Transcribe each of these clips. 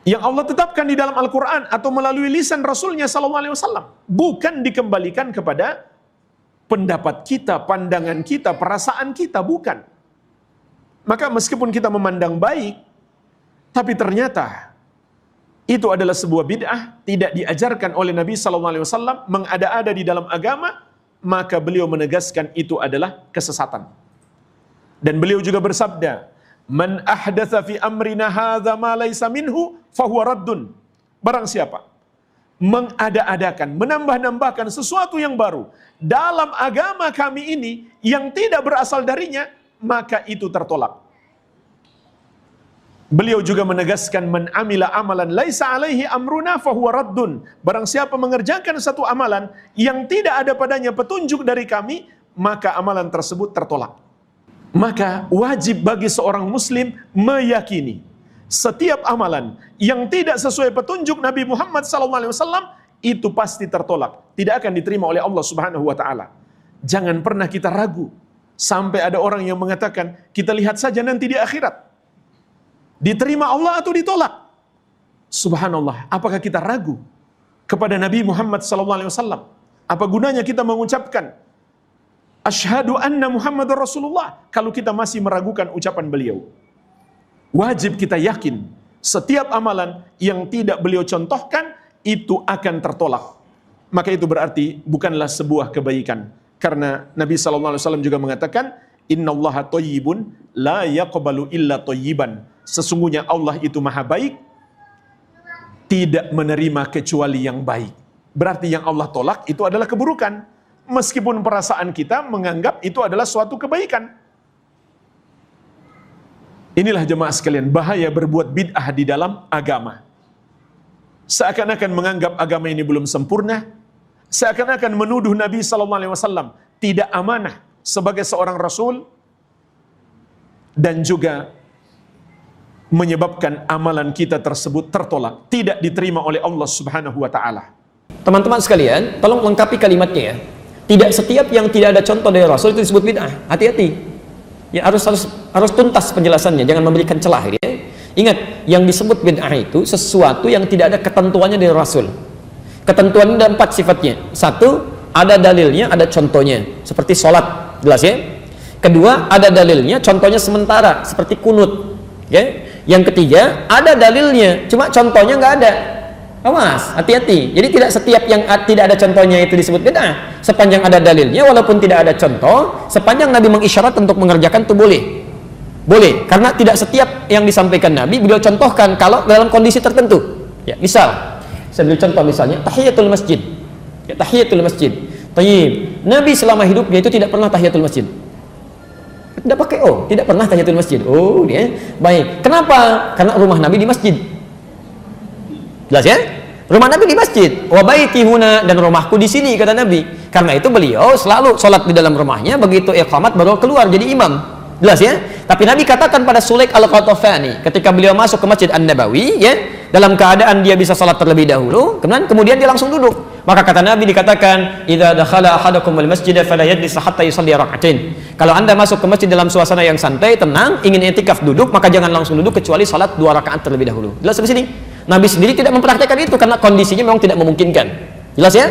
yang Allah tetapkan di dalam Al-Quran atau melalui lisan Rasulnya SAW, bukan dikembalikan kepada pendapat kita, pandangan kita, perasaan kita, bukan. Maka meskipun kita memandang baik, tapi ternyata itu adalah sebuah bid'ah, tidak diajarkan oleh Nabi SAW, mengada-ada di dalam agama, maka beliau menegaskan itu adalah kesesatan. Dan beliau juga bersabda, "Man ahdatsa fi amrina hadza ma laysa minhu fahuwa raddun." Barang siapa mengada-adakan, menambah-nambahkan sesuatu yang baru dalam agama kami ini yang tidak berasal darinya, maka itu tertolak. Beliau juga menegaskan, "Man amila amalan laisa alaihi amruna fahuwa raddun." Barang siapa mengerjakan satu amalan yang tidak ada padanya petunjuk dari kami, maka amalan tersebut tertolak. Maka wajib bagi seorang muslim meyakini setiap amalan yang tidak sesuai petunjuk Nabi Muhammad SAW itu pasti tertolak, tidak akan diterima oleh Allah Subhanahu wa taala. Jangan pernah kita ragu sampai ada orang yang mengatakan, kita lihat saja nanti di akhirat diterima Allah atau ditolak. Subhanallah, apakah kita ragu kepada Nabi Muhammad SAW? Apa gunanya kita mengucapkan asyhadu anna Muhammadar Rasulullah kalau kita masih meragukan ucapan beliau? Wajib kita yakin setiap amalan yang tidak beliau contohkan itu akan tertolak. Maka itu berarti bukanlah sebuah kebaikan. Karena Nabi SAW juga mengatakan, innallaha thayyibun la yaqbalu illa thayyiban. Sesungguhnya Allah itu maha baik, tidak menerima kecuali yang baik. Berarti yang Allah tolak itu adalah keburukan, meskipun perasaan kita menganggap itu adalah suatu kebaikan. Inilah jemaah sekalian, bahaya berbuat bid'ah di dalam agama. Seakan-akan menganggap agama ini belum sempurna, seakan-akan menuduh Nabi SAW tidak amanah sebagai seorang Rasul, dan juga menyebabkan amalan kita tersebut tertolak, tidak diterima oleh Allah Subhanahu wa taala. Teman-teman sekalian, tolong lengkapi kalimatnya ya. Tidak setiap yang tidak ada contoh dari Rasul itu disebut bid'ah. Hati-hati. Ya harus tuntas penjelasannya, jangan memberikan celah ya. Ingat, yang disebut bid'ah itu sesuatu yang tidak ada ketentuannya dari Rasul. Ketentuannya ada 4 sifatnya. 1, ada dalilnya, ada contohnya. Seperti sholat, jelas ya. Kedua, ada dalilnya, contohnya sementara, seperti kunut ya. Yang ketiga, ada dalilnya, cuma contohnya nggak ada. Awas, hati-hati. Jadi tidak setiap yang tidak ada contohnya itu disebut bid'ah. Sepanjang ada dalilnya, walaupun tidak ada contoh, sepanjang Nabi mengisyarat untuk mengerjakan itu boleh. Boleh, karena tidak setiap yang disampaikan Nabi beliau contohkan kalau dalam kondisi tertentu. Ya, misal, saya beri contoh misalnya tahiyatul masjid. Ya, tahiyatul masjid. Tayyib. Nabi selama hidupnya itu tidak pernah tahiyatul masjid. Tidak pakai tidak pernah tahiyatul masjid. Oh, dia. Baik. Kenapa? Karena rumah Nabi di masjid. Jelas ya? Rumah Nabi di masjid. Wa baiti huna, dan rumahku di sini, kata Nabi. Karena itu beliau selalu sholat di dalam rumahnya, begitu iqamat baru keluar jadi imam. Jelas ya? Tapi Nabi katakan pada Sulaik al-Qatafani ketika beliau masuk ke Masjid An-Nabawi ya, dalam keadaan dia bisa sholat terlebih dahulu, kemudian dia langsung duduk. Maka kata Nabi dikatakan, "Idza dakhala ahadukumul masjida fala yajlis hatta yusalli rak'atain." Kalau Anda masuk ke masjid dalam suasana yang santai, tenang, ingin i'tikaf duduk, maka jangan langsung duduk kecuali salat 2 rakaat terlebih dahulu. Jelas di sini? Nabi sendiri tidak mempraktikkan itu karena kondisinya memang tidak memungkinkan. Jelas ya?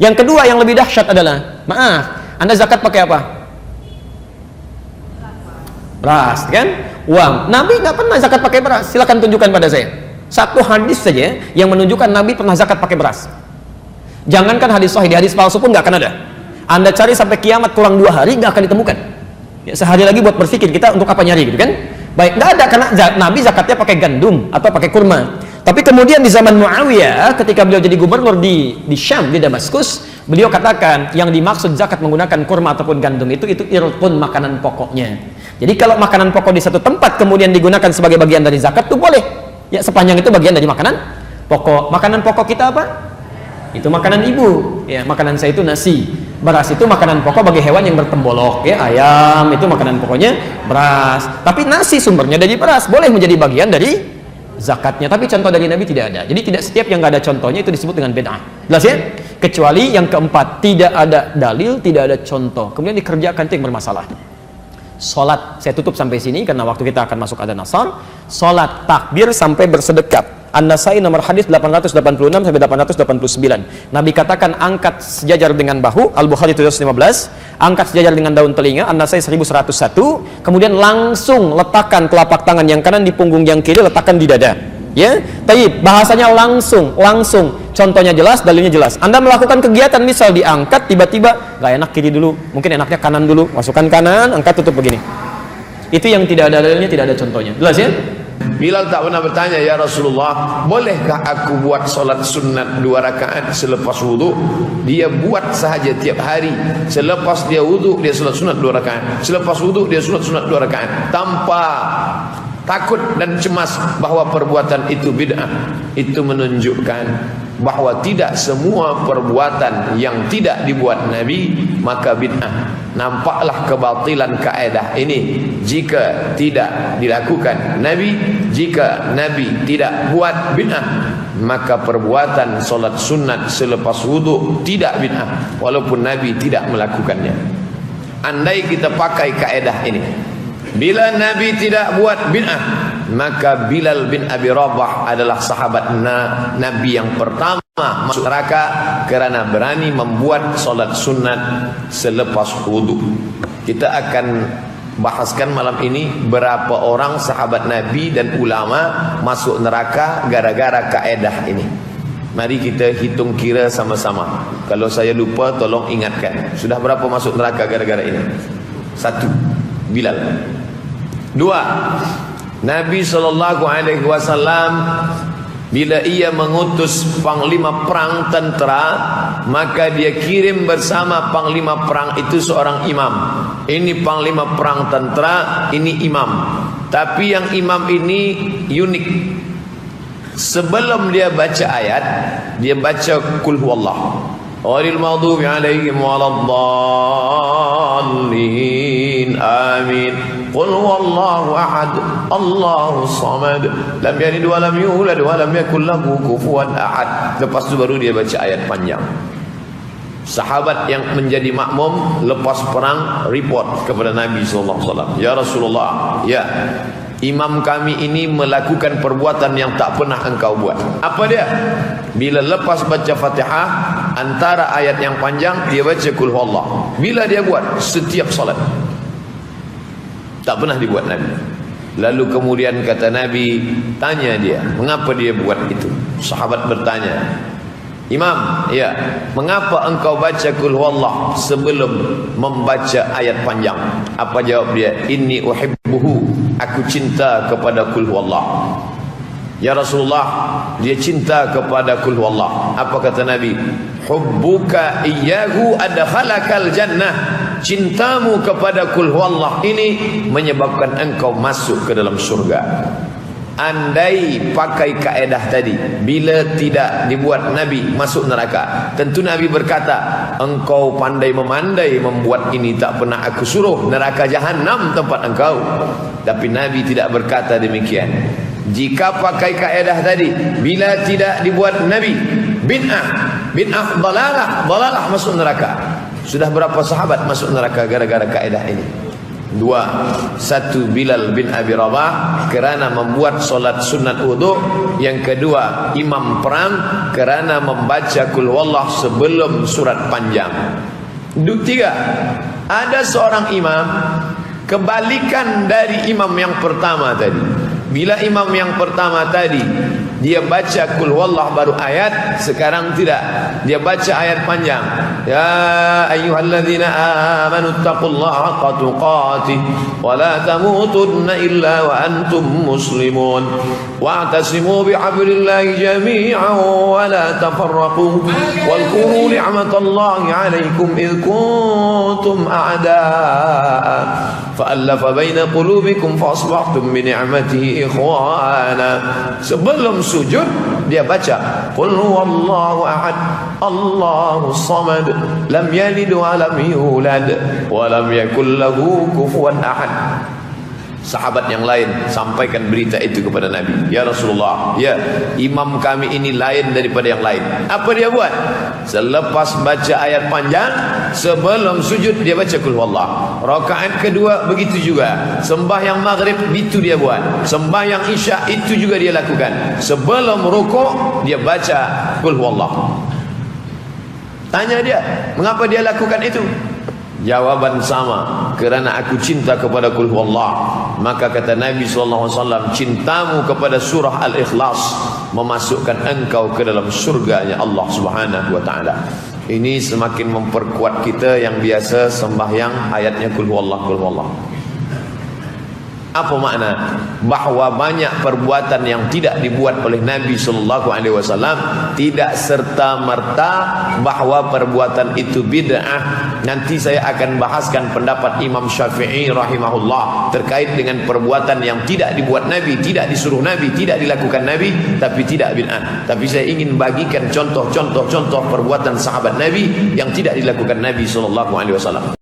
Yang kedua yang lebih dahsyat adalah, maaf, Anda zakat pakai apa? Beras, kan? Uang. Nabi nggak pernah zakat pakai beras. Silakan tunjukkan pada saya. Satu hadis saja yang menunjukkan Nabi pernah zakat pakai beras. Jangankan hadis sahih, di hadis palsu pun nggak akan ada. Anda cari sampai kiamat kurang 2 hari nggak akan ditemukan. Ya, sehari lagi buat berpikir kita untuk apa nyari gitu kan? Baik, nggak ada karena Nabi zakatnya pakai gandum atau pakai kurma. Tapi kemudian di zaman Muawiyah ketika beliau jadi gubernur di Syam, di Damaskus, beliau katakan yang dimaksud zakat menggunakan kurma ataupun gandum itu irqun, makanan pokoknya. Jadi kalau makanan pokok di satu tempat kemudian digunakan sebagai bagian dari zakat itu boleh. Ya sepanjang itu bagian dari makanan pokok. Makanan pokok kita apa? Itu makanan ibu. Ya, makanan saya itu nasi. Beras itu makanan pokok bagi hewan yang bertembolok. Ya, ayam itu makanan pokoknya beras. Tapi nasi sumbernya dari beras, boleh menjadi bagian dari zakatnya. Tapi contoh dari Nabi tidak ada. Jadi tidak setiap yang nggak ada contohnya itu disebut dengan bid'ah. Jelas ya? Kecuali yang keempat, tidak ada dalil, tidak ada contoh, kemudian dikerjakan, itu yang bermasalah. Salat, saya tutup sampai sini karena waktu kita akan masuk ada nasar. Salat takbir sampai bersedekap. An-Nasai nomor hadis 886 sampai 889. Nabi katakan angkat sejajar dengan bahu, Al-Bukhari 715, angkat sejajar dengan daun telinga, An-Nasai 1101, kemudian langsung letakkan telapak tangan yang kanan di punggung yang kiri, letakkan di dada. Ya, tapi bahasanya langsung. Contohnya jelas, dalilnya jelas. Anda melakukan kegiatan misal diangkat, tiba-tiba nggak enak kiri dulu, mungkin enaknya kanan dulu, masukkan kanan, angkat, tutup begini. Itu yang tidak ada dalilnya, tidak ada contohnya. Jelas ya? Bilal tak pernah bertanya, ya Rasulullah, bolehkah aku buat solat sunat 2 rakaat selepas wudu? Dia buat sahaja tiap hari. Selepas dia wudu, dia solat sunat 2 rakaat. Selepas wudu, dia solat sunat 2 rakaat. Tanpa takut dan cemas bahawa perbuatan itu bid'ah. Itu menunjukkan bahawa tidak semua perbuatan yang tidak dibuat Nabi maka bid'ah. Nampaklah kebatilan kaedah ini jika tidak dilakukan Nabi. Jika Nabi tidak buat bid'ah, maka perbuatan solat sunat selepas wudu tidak bid'ah walaupun Nabi tidak melakukannya. Andai kita pakai kaedah ini, bila Nabi tidak buat bid'ah, maka Bilal bin Abi Rabah adalah sahabat Nabi yang pertama masuk neraka kerana berani membuat solat sunat selepas wudu. Kita akan bahaskan malam ini berapa orang sahabat Nabi dan ulama masuk neraka gara-gara kaedah ini. Mari kita hitung kira sama-sama. Kalau saya lupa tolong ingatkan. Sudah berapa masuk neraka gara-gara ini? 1. Bilal. 2. Nabi SAW bila ia mengutus panglima perang tentera, maka dia kirim bersama panglima perang itu seorang imam. Ini panglima perang tentera, ini imam. Tapi yang imam ini unik. Sebelum dia baca ayat, dia baca Qul huwallah. Ghairil maghdubi alaihim waladdallin. Amin. Qul huwallahu ahad, Allahus samad, lam yalid wa lam yulad wa lam yakul lahu kufuwan ahad. Lepas itu baru dia baca ayat panjang. Sahabat yang menjadi makmum lepas perang report kepada Nabi sallallahu alaihi wasallam, ya Rasulullah, ya, imam kami ini melakukan perbuatan yang tak pernah engkau buat. Apa dia? Bila lepas baca Fatihah, antara ayat yang panjang dia baca Qul huwallah. Bila dia buat? Setiap salat. Tak pernah dibuat Nabi. Lalu kemudian kata Nabi, tanya dia, mengapa dia buat itu? Sahabat bertanya, Imam, ya, mengapa engkau baca Qul huwallah sebelum membaca ayat panjang? Apa jawab dia? Inni uhibbuhu, aku cinta kepada Qul huwallah. Ya Rasulullah, dia cinta kepada Qul huwallah. Apa kata Nabi? Hubbuka iyyahu adkhalakal jannah. Cintamu kepada Qul huwallah ini menyebabkan engkau masuk ke dalam surga. Andai pakai kaedah tadi, bila tidak dibuat Nabi masuk neraka, tentu Nabi berkata, engkau pandai memandai membuat ini, tak pernah aku suruh, neraka jahanam tempat engkau. Tapi Nabi tidak berkata demikian. Jika pakai kaedah tadi, bila tidak dibuat Nabi, bid'ah dalalah masuk neraka. Sudah berapa sahabat masuk neraka gara-gara kaedah ini? 2. 1. Bilal bin Abi Rabah kerana membuat solat sunat wudu. Yang kedua, imam perang kerana membaca Qul huwallah sebelum surat panjang. 3. Ada seorang imam kebalikan dari imam yang pertama tadi. Bila imam yang pertama tadi dia baca Qul huwallah baru ayat, sekarang tidak, dia baca ayat panjang. Ya ayyuhalladzina amanu taqullaha haqqa tuqatih wa la tamutunna illa wa antum muslimun wa'tasimu bihablillahi jami'an wa la tafarraqu wadhkuru ni'matallahi 'alaikum id kuntum a'da'a fa'alafa baina qulubikum fa asbahtum bi ni'matihi ikhwana. Sebelum sujud dia baca Qul huwallahu ahad, Allahus samad, lam yalid wa lam yulad wa lam yakul lahu kufuwan ahad. sahabat yang lain sampaikan berita itu kepada Nabi. Ya Rasulullah, ya, imam kami ini lain daripada yang lain. Apa dia buat? Selepas baca ayat panjang, sebelum sujud dia baca qul huwallah. Rakaat kedua begitu juga. Sembahyang maghrib itu dia buat. Sembahyang isya itu juga dia lakukan. Sebelum rukuk dia baca qul huwallah. Tanya dia, mengapa dia lakukan itu? Jawaban sama, kerana aku cinta kepada qul huwallah. Maka kata Nabi SAW, cintamu kepada surah Al-Ikhlas memasukkan engkau ke dalam surganya Allah Subhanahu wa ta'ala. Ini semakin memperkuat kita yang biasa sembahyang ayatnya qul huwallah, qul huwallah. Apa makna? Bahawa banyak perbuatan yang tidak dibuat oleh Nabi SAW tidak serta-merta bahawa perbuatan itu bid'ah. Nanti saya akan bahaskan pendapat Imam Syafi'i rahimahullah terkait dengan perbuatan yang tidak dibuat Nabi, tidak disuruh Nabi, tidak dilakukan Nabi, tapi tidak bid'ah. Tapi saya ingin bagikan contoh perbuatan sahabat Nabi yang tidak dilakukan Nabi SAW.